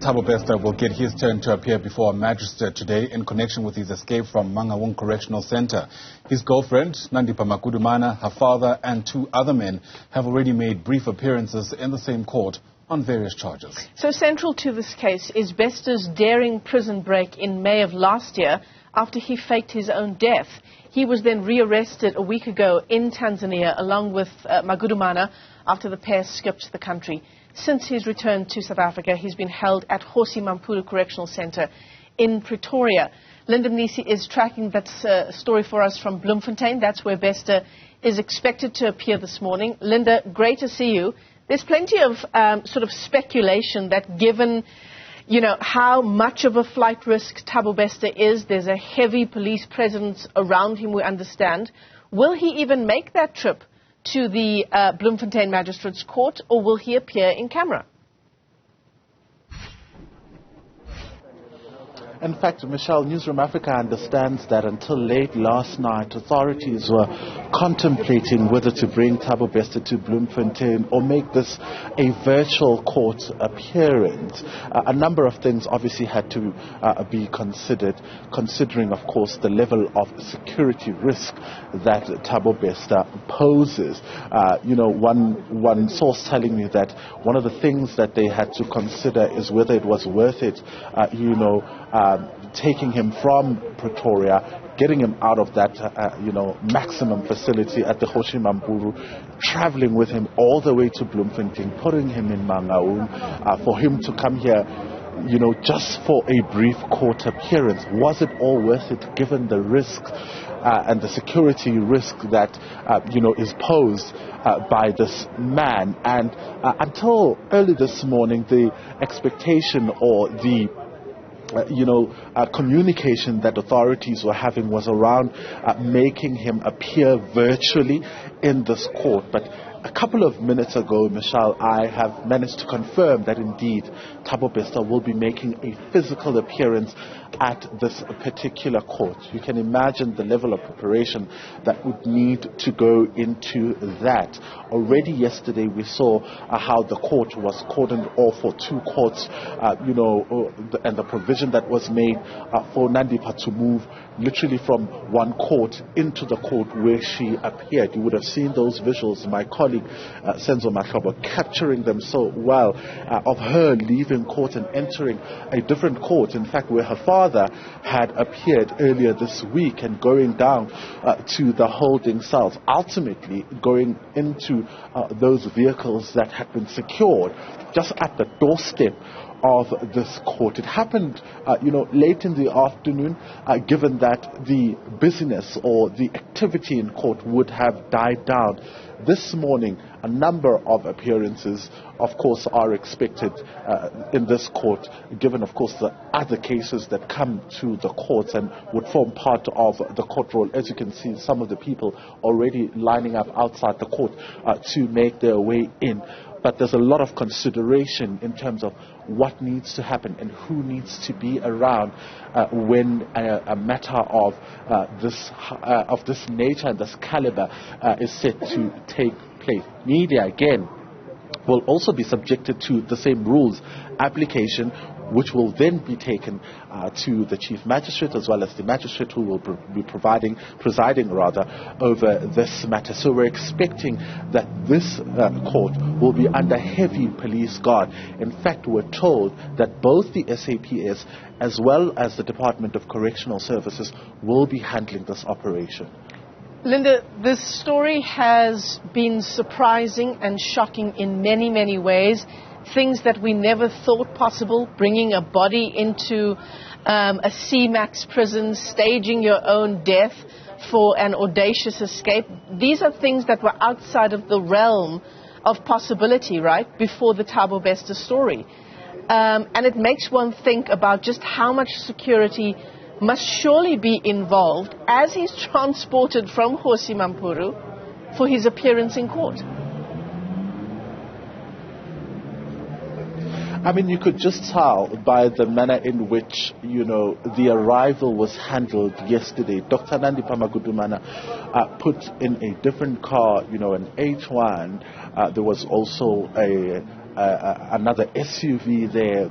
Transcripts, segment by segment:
Thabo Bester will get his turn to appear before a magistrate today in connection with his escape from Mangaung Correctional Center. His girlfriend, Nandipha Magudumana, her father and 2 other men have already made brief appearances in the same court on various charges. So central to this case is Bester's daring prison break in May of last year after he faked his own death. He was then rearrested a week ago in Tanzania along with Magudumana after the pair skipped the country. Since his return to South Africa, he's been held at Hosi Mampuru Correctional Center in Pretoria. Linda Mnisi is tracking that story for us from Bloemfontein. That's where Bester is expected to appear this morning. Linda, great to see you. There's plenty of sort of speculation that given, how much of a flight risk Thabo Bester is, there's a heavy police presence around him, we understand. Will he even make that trip to the Bloemfontein Magistrate's Court, or will he appear in camera? In fact, Michelle, Newzroom Afrika understands that until late last night, authorities were contemplating whether to bring Thabo Bester to Bloemfontein or make this a virtual court appearance. A number of things obviously had to be considered, considering, of course, the level of security risk that Thabo Bester poses. One source telling me that one of the things that they had to consider is whether it was worth it, taking him from Pretoria, getting him out of that, maximum facility at the Hosi Mampuru, traveling with him all the way to Bloemfontein, putting him in Mangaung, for him to come here, just for a brief court appearance. Was it all worth it given the risk and the security risk that, is posed by this man? And until early this morning, the expectation or the communication that authorities were having was around making him appear virtually in this court. But a couple of minutes ago, Michelle, I have managed to confirm that indeed Thabo Bester will be making a physical appearance at this particular court. You can imagine the level of preparation that would need to go into that. Already yesterday we saw how the court was cordoned off for 2 courts, and the provision that was made for Nandipha to move literally from one court into the court where she appeared. You would have seen those visuals, my colleague Senzo Mahlaba capturing them so well, of her leaving court and entering a different court, in fact where her father had appeared earlier this week, and going down to the holding cells, ultimately going into those vehicles that had been secured just at the doorstep of this court. It happened, late in the afternoon, given that the business or the activity in court would have died down. This morning, a number of appearances, of course, are expected in this court, given, of course, the other cases that come to the courts and would form part of the court roll. As you can see, some of the people already lining up outside the court to make their way in. But there's a lot of consideration in terms of what needs to happen and who needs to be around when a matter of this nature and this caliber is set to take place. Media, again, will also be subjected to the same rules application, which will then be taken to the Chief Magistrate as well as the Magistrate who will be presiding over this matter. So we're expecting that this court will be under heavy police guard. In fact, we're told that both the SAPS as well as the Department of Correctional Services will be handling this operation. Linda, this story has been surprising and shocking in many, many ways. Things that we never thought possible, bringing a body into a C-Max prison, staging your own death for an audacious escape. These are things that were outside of the realm of possibility, right, before the Thabo Bester story. And it makes one think about just how much security must surely be involved as he's transported from Hosi Mampuru for his appearance in court. I mean, you could just tell by the manner in which, the arrival was handled yesterday. Dr. Nandipha Magudumana put in a different car, an H1. There was also another SUV there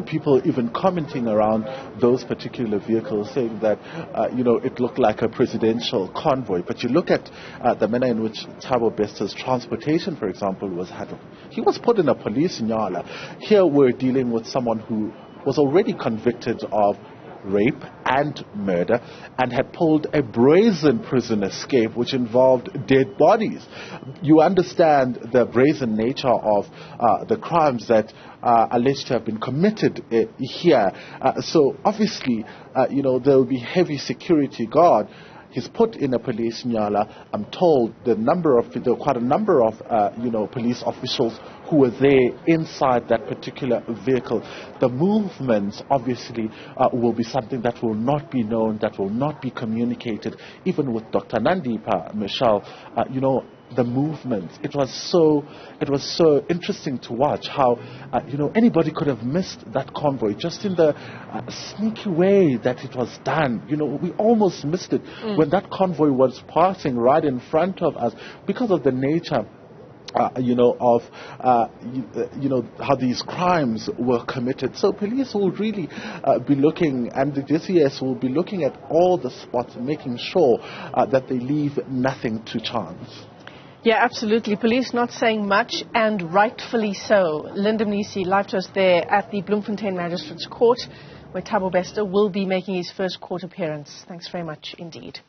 people even commenting around those particular vehicles, saying that, it looked like a presidential convoy. But you look at the manner in which Thabo Bester's transportation, for example, was handled. He was put in a police nyala. Here we're dealing with someone who was already convicted of rape and murder and had pulled a brazen prison escape which involved dead bodies. You understand the brazen nature of the crimes that alleged to have been committed here. So obviously, there will be heavy security guard. He's put in a police nyala. I'm told there were quite a number of police officials who were there inside that particular vehicle. The movements obviously will be something that will not be known, that will not be communicated. Even with Dr. Nandipa, Michelle, the movements. It was so interesting to watch how anybody could have missed that convoy just in the sneaky way that it was done. We almost missed it when that convoy was passing right in front of us because of the nature of how these crimes were committed. So police will really be looking, and the DCS will be looking at all the spots, making sure that they leave nothing to chance. Yeah, absolutely. Police not saying much, and rightfully so. Linda Mnisi, live to us there at the Bloemfontein Magistrate's Court, where Thabo Bester will be making his first court appearance. Thanks very much indeed.